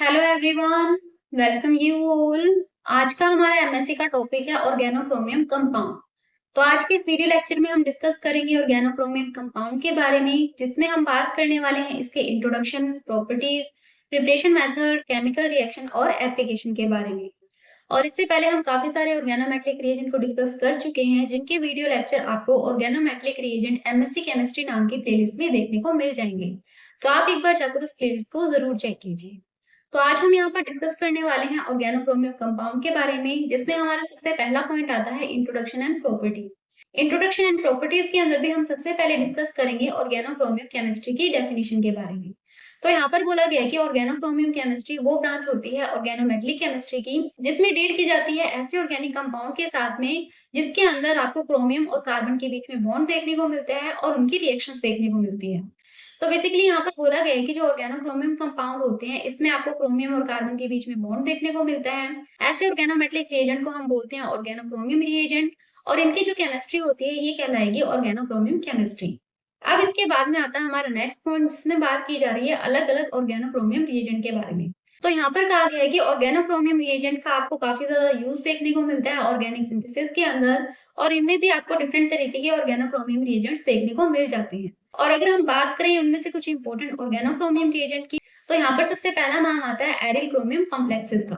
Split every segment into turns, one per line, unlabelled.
Hello everyone, welcome you all. आज का हमारा एमएससी का टॉपिक है ऑर्गेनोक्रोमियम कंपाउंड। तो आज के इस वीडियो लेक्चर में हम डिस्कस करेंगे ऑर्गेनोक्रोमियम कंपाउंड के बारे में, जिसमें हम बात करने वाले हैं इसके introduction, properties, preparation method, chemical reaction और एप्लीकेशन के बारे में। और इससे पहले हम काफी सारे ऑर्गेनोमेटेलिक रिएजेंट को डिस्कस कर चुके हैं, जिनके वीडियो लेक्चर आपको ऑर्गेनोमेटेलिक रिएजेंट एमएससी केमिस्ट्री नाम की प्लेलिस्ट में देखने को मिल जाएंगे। तो आप एक बार जाकर उस प्लेलिस्ट को जरूर चेक कीजिए। तो आज हम यहाँ पर डिस्कस करने वाले हैं ऑर्गेनोक्रोमियम कंपाउंड के बारे में, जिसमें हमारा सबसे पहला पॉइंट आता है introduction and properties. Introduction and properties के अंदर भी हम सबसे पहले डिस्कस करेंगे ऑर्गेनोक्रोमियम केमिस्ट्री की डेफिनेशन के बारे में। तो यहाँ पर बोला गया है कि ऑर्गेनोक्रोमियम केमिस्ट्री वो ब्रांच होती है ऑर्गेनोमेटेलिक केमिस्ट्री की, जिसमें डील की जाती है ऐसे ऑर्गेनिक कंपाउंड के साथ में जिसके अंदर आपको क्रोमियम और कार्बन के बीच में बॉन्ड देखने को मिलता है और उनकी रिएक्शंस देखने को मिलती है। तो बेसिकली यहाँ पर बोला गया है कि जो ऑर्गेनोक्रोमियम कंपाउंड होते हैं, इसमें आपको क्रोमियम और कार्बन के बीच में बॉन्ड देखने को मिलता है। ऐसे ऑर्गेनोमेटेलिक रिएजेंट को हम बोलते हैं ऑर्गेनोक्रोमियम रिएजेंट, और इनकी जो केमिस्ट्री होती है ये कहलाएगी ऑर्गेनोक्रोमियम केमिस्ट्री। अब इसके बाद में आता है हमारा नेक्स्ट पॉइंट, जिसमें बात की जा रही है अलग अलग ऑर्गेनोक्रोमियम रिएजेंट के बारे में। तो यहाँ पर कहा गया है कि ऑर्गेनोक्रोमियम रिएजेंट का आपको काफी ज्यादा यूज देखने को मिलता है ऑर्गेनिक सिंथेसिस के अंदर, और इनमें भी आपको डिफरेंट तरीके के ऑर्गेनोक्रोमियम रिएजेंट्स देखने को मिल जाते हैं। और अगर हम बात करें उनमें से कुछ इंपॉर्टेंट ऑर्गेनोक्रोमियम रिएजेंट की, तो यहाँ पर सबसे पहला नाम आता है एरिल क्रोमियम कॉम्प्लेक्सेस का।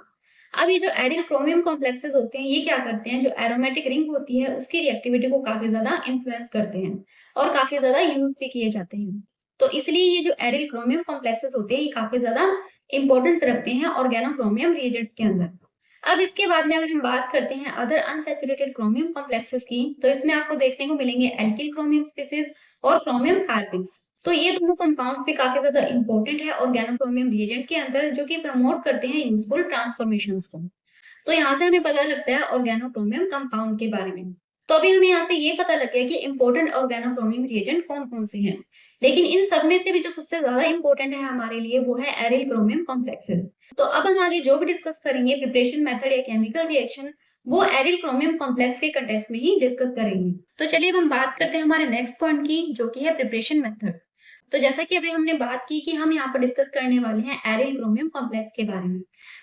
अब ये जो एरिल क्रोमियम कॉम्प्लेक्सेस होते हैं, ये क्या करते हैं, जो एरोमेटिक रिंग होती है उसकी रिएक्टिविटी को काफी ज्यादा इन्फ्लुएंस करते हैं और काफी ज्यादा यूज भी किए जाते हैं। तो इसलिए ये जो एरिल क्रोमियम कॉम्प्लेक्सेस होते हैं ये काफी ज्यादा इंपॉर्टेंस रखते हैं ऑर्गेनोक्रोमियम रिएजेंट के अंदर। अब इसके बाद में अगर हम बात करते हैं अदर अनसैचुरेटेड क्रोमियम कॉम्प्लेक्सेस की, तो इसमें आपको देखने को मिलेंगे एल्किल क्रोमियम स्पीसीज और क्रोमियम कार्बिन्स। तो ये दोनों कंपाउंड्स भी काफी ज्यादा इंपॉर्टेंट है ऑर्गेनोक्रोमियम रिएजेंट के अंदर, जो कि प्रमोट करते हैं यूजफुल ट्रांसफॉर्मेशंस को। तो यहाँ से हमें पता लगता है ऑर्गेनोक्रोमियम कंपाउंड के बारे में। तो अभी हमें यहाँ से ये पता लग गया कि इंपॉर्टेंट ऑर्गेनोक्रोमियम रिएजेंट कौन कौन से हैं। लेकिन इन सब में से भी जो सबसे ज्यादा इंपॉर्टेंट है हमारे लिए वो है एरिल क्रोमियम कॉम्प्लेक्सेस। तो अब हम आगे जो भी डिस्कस करेंगे प्रिपरेशन मेथड या केमिकल रिएक्शन, वो एरिल क्रोमियम कॉम्प्लेक्स के कंटेक्स्ट में ही डिस्कस करेंगे। तो चलिए अब हम बात करते हैं हमारे नेक्स्ट पॉइंट की, जो कि है प्रिपरेशन मेथड। तो जैसा कि अभी हमने बात की कि हम यहाँ पर डिस्कस करने वाले हैं एरिल क्रोमियम कॉम्प्लेक्स के बारे में।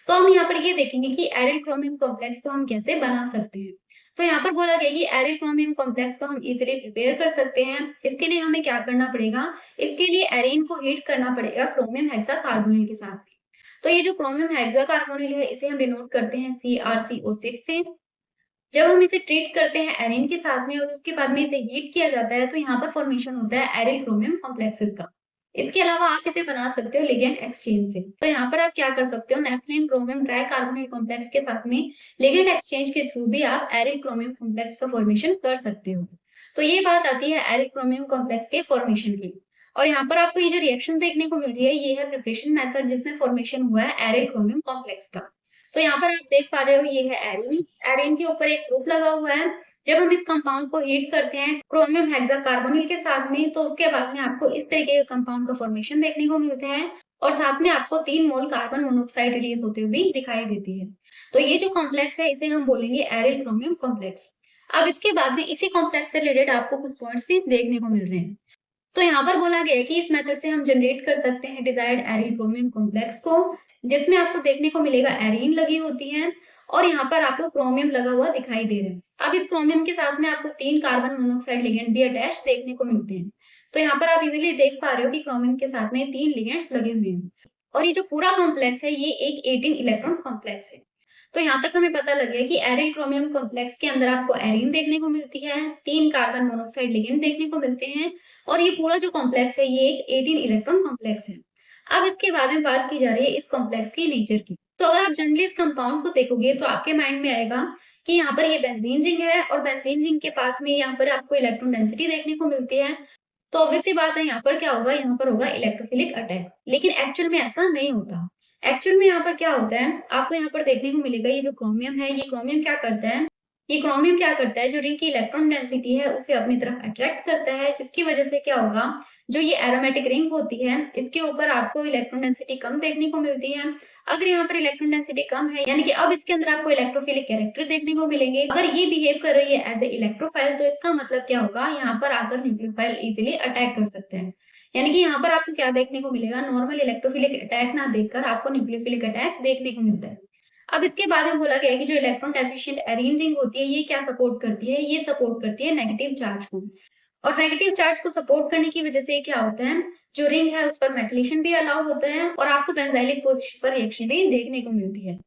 तो हम यहाँ पर ये देखेंगे कि एरिल क्रोमियम कॉम्प्लेक्स को हम कैसे बना सकते हैं। तो यहाँ पर बोला गया कि एरिल क्रोमियम कॉम्प्लेक्स को हम इजीली प्रिपेयर कर सकते हैं। इसके लिए हमें क्या करना पड़ेगा, इसके लिए एरीन को हीट करना पड़ेगा क्रोमियम हेक्साकार्बोनिल के साथ में। तो ये जो क्रोमियम हेक्साकार्बोनिल है इसे हम डिनोट करते हैं CrCO6 से। जब हम इसे ट्रीट करते हैं एरीन के साथ में और उसके बाद में इसे हीट किया जाता है, तो यहाँ पर फॉर्मेशन होता है एरिल क्रोमियम कॉम्प्लेक्सेस का। इसके अलावा आप इसे बना सकते हो लिगेंड एक्सचेंज से। तो यहाँ पर आप क्या कर सकते हो, नेफ्थलीन क्रोमियम ट्राइकार्बोनेट कॉम्प्लेक्स के साथ में लिगेंड एक्सचेंज के थ्रू भी आप एरिल क्रोमियम कॉम्प्लेक्स का फॉर्मेशन कर सकते हो। तो ये बात आती है एरिल क्रोमियम कॉम्प्लेक्स के फॉर्मेशन की। और यहाँ पर आपको ये जो रिएक्शन देखने को मिल रही है ये है प्रिपरेशन मेथड, जिसमें फॉर्मेशन हुआ है एरिल क्रोमियम कॉम्प्लेक्स का। तो यहाँ पर आप देख पा रहे हो ये है एरीन। एरीन के ऊपर एक ग्रुप लगा हुआ है। जब हम इस कंपाउंड को हीट करते हैं क्रोमियम हेक्साकार्बोनिल के साथ में, तो उसके बाद में आपको इस तरीके के कंपाउंड का फॉर्मेशन देखने को मिलता है और साथ में आपको 3 मोल कार्बन मोनोऑक्साइड रिलीज होते हुए भी दिखाई देती है। तो ये जो कॉम्प्लेक्स है इसे हम बोलेंगे एरिल क्रोमियम कॉम्प्लेक्स। अब इसके बाद में इसी कॉम्प्लेक्स से रिलेटेड आपको कुछ पॉइंट्स भी देखने को मिल रहे हैं। तो यहाँ पर बोला गया है कि इस मेथड से हम जनरेट कर सकते हैं डिजायर्ड एरिल क्रोमियम कॉम्प्लेक्स को, जिसमें आपको देखने को मिलेगा एरीन लगी होती है और यहाँ पर आपको क्रोमियम लगा हुआ दिखाई दे रहा है। अब इस क्रोमियम के साथ में आपको 3 कार्बन मोनोऑक्साइड लिगेंड भी अटैच देखने को मिलते हैं। तो यहाँ पर आप इजीली देख पा रहे हो कि क्रोमियम के साथ में 3 लिगेंड्स लगे हुए हैं और ये जो पूरा कॉम्प्लेक्स है ये एक 18 इलेक्ट्रॉन कॉम्प्लेक्स है। तो यहाँ तक हमें पता लग गया कि एरिल क्रोमियम कॉम्प्लेक्स के अंदर आपको एरीन देखने को मिलती है, 3 कार्बन मोनोऑक्साइड लिगेंड देखने को मिलते हैं और ये पूरा जो कॉम्प्लेक्स है ये एक 18 इलेक्ट्रॉन कॉम्प्लेक्स है। अब इसके बाद में बात की जा रही है इस कॉम्प्लेक्स की नेचर की। तो अगर आप जनरली इस कंपाउंड को देखोगे तो आपके माइंड में आएगा कि यहाँ पर ये बेंजीन रिंग है और बेंजीन रिंग के पास में यहाँ पर आपको इलेक्ट्रॉन डेंसिटी देखने को मिलती है। तो ऑब्वियस सी बात है यहाँ पर क्या होगा, यहाँ पर होगा इलेक्ट्रोफिलिक अटैक। लेकिन एक्चुअल में ऐसा नहीं होता। एक्चुअल में यहाँ पर क्या होता है, आपको यहाँ पर देखने को मिलेगा ये जो क्रोमियम है, ये क्रोमियम क्या करता है, ये क्रोमियम क्या करता है, जो रिंग की इलेक्ट्रॉन डेंसिटी है उसे अपनी तरफ अट्रैक्ट करता है, जिसकी वजह से क्या होगा, जो ये एरोमेटिक रिंग होती है इसके ऊपर आपको इलेक्ट्रॉन डेंसिटी कम देखने को मिलती है। अगर यहाँ पर इलेक्ट्रॉन डेंसिटी कम है यानी कि अब इसके अंदर आपको इलेक्ट्रोफिलिक कैरेक्टर देखने को मिलेंगे। अगर ये बिहेव कर रही है एज ए इलेक्ट्रोफाइल, तो इसका मतलब क्या होगा, यहाँ पर आकर न्यूक्लियोफाइल इजिली अटैक कर सकते हैं। यानी कि यहाँ पर आपको क्या देखने को मिलेगा, नॉर्मल इलेक्ट्रोफिलिक अटैक ना देखकर आपको न्यूक्लियोफिलिक अटैक देखने को मिलता है। अब इसके बाद में बोला गया है कि जो इलेक्ट्रॉन डेफिशिएंट एरीन रिंग होती है, ये क्या सपोर्ट करती है, ये सपोर्ट करती है नेगेटिव चार्ज को। और नेगेटिव चार्ज को सपोर्ट करने की वजह से क्या होता है, जो रिंग है उस पर मेटलेशन भी अलाउ होता है और आपको बेंजाइलिक पोजीशन पर रिएक्शन भी देखने को मिलती है।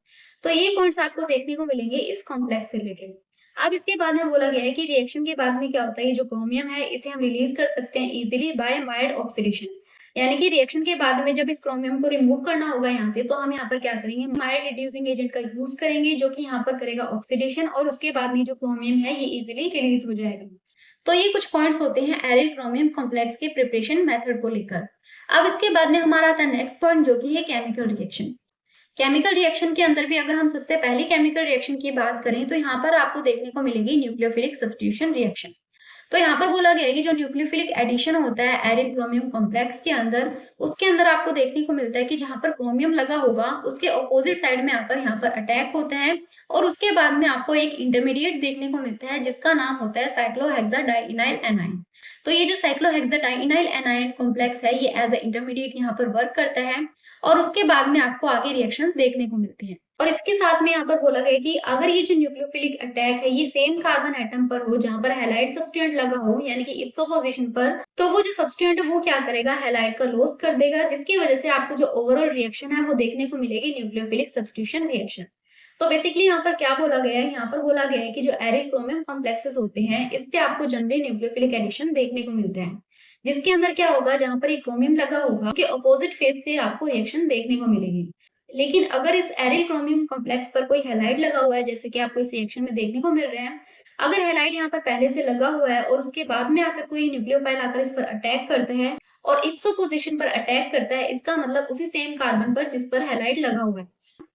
तो ये पॉइंट्स आपको देखने को मिलेंगे इस कॉम्प्लेक्स से रिलेटेड। अब इसके बाद में बोला गया है कि रिएक्शन के बाद में क्या होता है, ये जो क्रोमियम है इसे हम रिलीज कर सकते हैं इजीली बाय माइल्ड ऑक्सीडेशन। यानी कि रिएक्शन के बाद में जब इस क्रोमियम को रिमूव करना होगा यहाँ से, तो हम यहाँ पर क्या करेंगे, माइल्ड रिड्यूसिंग एजेंट का यूज करेंगे, जो कि यहाँ पर करेगा ऑक्सीडेशन और उसके बाद में जो क्रोमियम है ये इजीली रिलीज हो जाएगा। तो ये कुछ पॉइंट्स होते हैं एरिल क्रोमियम कॉम्प्लेक्स के प्रिपरेशन मेथड को लेकर। अब इसके बाद में हमारा आता है नेक्स्ट पॉइंट, जो कि है केमिकल रिएक्शन। केमिकल रिएक्शन के अंदर भी अगर हम सबसे पहले केमिकल रिएक्शन की बात करें, तो यहाँ पर आपको देखने को मिलेगी न्यूक्लियोफिलिक सब्स्टिट्यूशन रिएक्शन। तो यहाँ पर बोला गया है कि जो न्यूक्लियोफिलिक एडिशन होता है एरिल क्रोमियम कॉम्प्लेक्स के अंदर, उसके अंदर आपको देखने को मिलता है कि जहां पर क्रोमियम लगा होगा उसके ऑपोजिट साइड में आकर यहाँ पर अटैक होता है और उसके बाद में आपको एक इंटरमीडिएट देखने को मिलता है जिसका नाम होता है साइक्लोहेक्साडाइइनाइल एनाइन। तो ये जो साइक्लोहेक्साडाइइनाइल एनाइन कॉम्प्लेक्स है, ये एज ए इंटरमीडिएट यहाँ पर वर्क करता है और उसके बाद में आपको आगे रिएक्शन देखने को मिलती है। और इसके साथ में यहाँ पर बोला गया कि अगर ये जो न्यूक्लियोफिलिक अटैक है ये सेम कार्बन एटम पर हो जहां पर हैलाइड सब्स्टिट्यूएंट लगा हो, यानी कि इप्सो पोजीशन पर, तो वो जो सब्स्टिट्यूएंट है वो क्या करेगा, हैलाइड का लॉस कर देगा, जिसकी वजह से आपको जो ओवरऑल रिएक्शन है वो देखने को मिलेगी न्यूक्लियोफिलिक सब्स्टिट्यूशन रिएक्शन। तो बेसिकली यहाँ पर क्या बोला गया है, यहाँ पर बोला गया है कि जो एरिल क्रोमियम कॉम्प्लेक्सेस होते हैं इस पे आपको जनरली न्यूक्लियोफिलिक एडिशन देखने को मिलता है, जिसके अंदर क्या होगा, जहां पर एक क्रोमियम लगा होगा उसके अपोजिट फेज से आपको रिएक्शन देखने को मिलेगी। लेकिन अगर इस एरिल क्रोमियम कॉम्प्लेक्स पर कोई हैलाइड लगा हुआ है, जैसे कि आपको इस रिएक्शन में देखने को मिल रहा है, अगर हैलाइड यहाँ पर पहले से लगा हुआ है और उसके बाद में आकर कोई न्यूक्लियोफाइल आकर इस पर अटैक करता है और इप्सो पोजीशन पर अटैक करता है, इसका मतलब उसी सेम कार्बन पर जिस पर हैलाइड लगा हुआ है।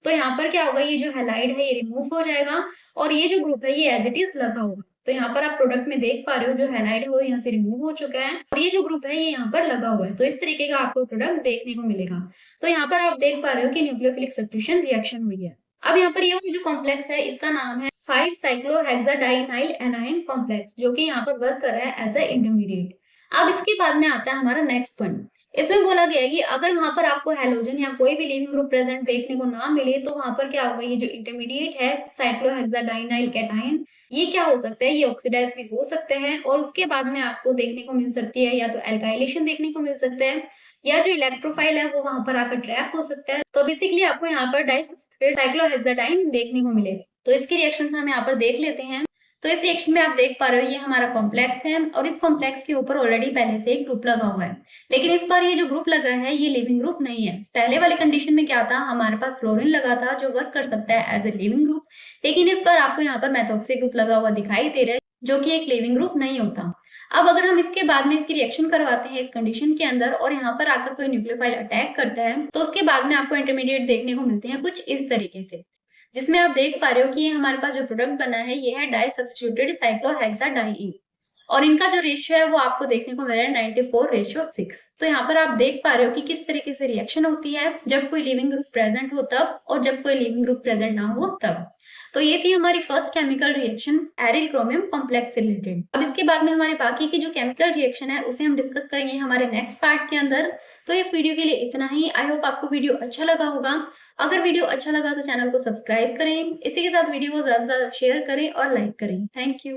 तो यहाँ पर क्या होगा, ये जो हैलाइड है ये रिमूव हो जाएगा और ये जो ग्रुप है ये एज इट इज लगा होगा। तो यहाँ पर आप प्रोडक्ट में देख पा रहे हो जो हैलाइड है वो यहाँ से रिमूव हो चुका है और ये जो ग्रुप है ये यहाँ पर लगा हुआ है। तो इस तरीके का आपको प्रोडक्ट देखने को मिलेगा। तो यहाँ पर आप देख पा रहे हो कि न्यूक्लियोफिलिक सब्स्टिट्यूशन रिएक्शन हुई है। अब यहाँ पर ये जो कॉम्प्लेक्स है इसका नाम है 5 साइक्लोहेक्साडाइनाइल एनाइन कॉम्प्लेक्स, जो कि यहाँ पर वर्क कर रहा है एज ए इंटरमीडिएट। अब इसके बाद में आता है हमारा नेक्स्ट पॉइंट। इसमें बोला गया है कि अगर वहां पर आपको हैलोजन या कोई भी लिविंग ग्रुप प्रेजेंट देखने को ना मिले, तो वहां पर क्या होगा, ये जो इंटरमीडिएट है साइक्लोहेक्साडाइनाइल कैटायन, ये क्या हो सकता है, ये ऑक्सीडाइज भी हो सकते हैं और उसके बाद में आपको देखने को मिल सकती है या तो एल्काइलेशन देखने को मिल सकता है या जो इलेक्ट्रोफाइल है वो वहां पर आकर ट्रैप हो सकता है। तो बेसिकली आपको यहाँ पर डाइसब्स्टिट्यूटेड साइक्लोहेक्साडाइन देखने को मिलेगा। तो इसके रिएक्शंस हम यहाँ पर देख लेते हैं। तो इस रिएक्शन में आप देख पा रहे हो ये हमारा कॉम्प्लेक्स है और इस कॉम्प्लेक्स के ऊपर ऑलरेडी पहले से एक ग्रुप लगा हुआ है, लेकिन इस बार ये जो ग्रुप लगा है ये लिविंग ग्रुप नहीं है। पहले वाली कंडीशन में क्या था, हमारे पास फ्लोरीन लगा था जो वर्क कर सकता है एज ए लिविंग ग्रुप, लेकिन इस बार आपको यहाँ पर मेथॉक्सी ग्रुप लगा हुआ दिखाई दे रहा है जो कि एक लिविंग ग्रुप नहीं होता। अब अगर हम इसके बाद में इसकी रिएक्शन करवाते हैं इस कंडीशन के अंदर और यहाँ पर आकर कोई न्यूक्लियोफाइल अटैक करता है, तो उसके बाद में आपको इंटरमीडिएट देखने को मिलते हैं कुछ इस तरीके से, जिसमें आप देख पा रहे हो कि ये हमारे पास जो प्रोडक्ट बना है ये है डाई सब्स्टिट्यूटेड साइक्लोहेक्साडाइन और इनका जो रेशियो है वो आपको देखने को मिल रहा है 94:6। तो यहाँ पर आप देख पा रहे हो कि किस तरीके से रिएक्शन होती है जब कोई लिविंग ग्रुप प्रेजेंट हो तब और जब कोई लिविंग ग्रुप प्रेजेंट ना हो तब। तो ये थी हमारी first chemical reaction aryl chromium complex से रिलेटेड। अब इसके बाद में हमारे बाकी की जो केमिकल रिएक्शन है उसे हम डिस्कस करेंगे हमारे नेक्स्ट पार्ट के अंदर। तो इस वीडियो के लिए इतना ही। आई होप आपको वीडियो अच्छा लगा होगा। अगर वीडियो अच्छा लगा तो चैनल को सब्सक्राइब करें, इसी के साथ वीडियो को ज्यादा से ज्यादा शेयर करें और लाइक करें। Thank you.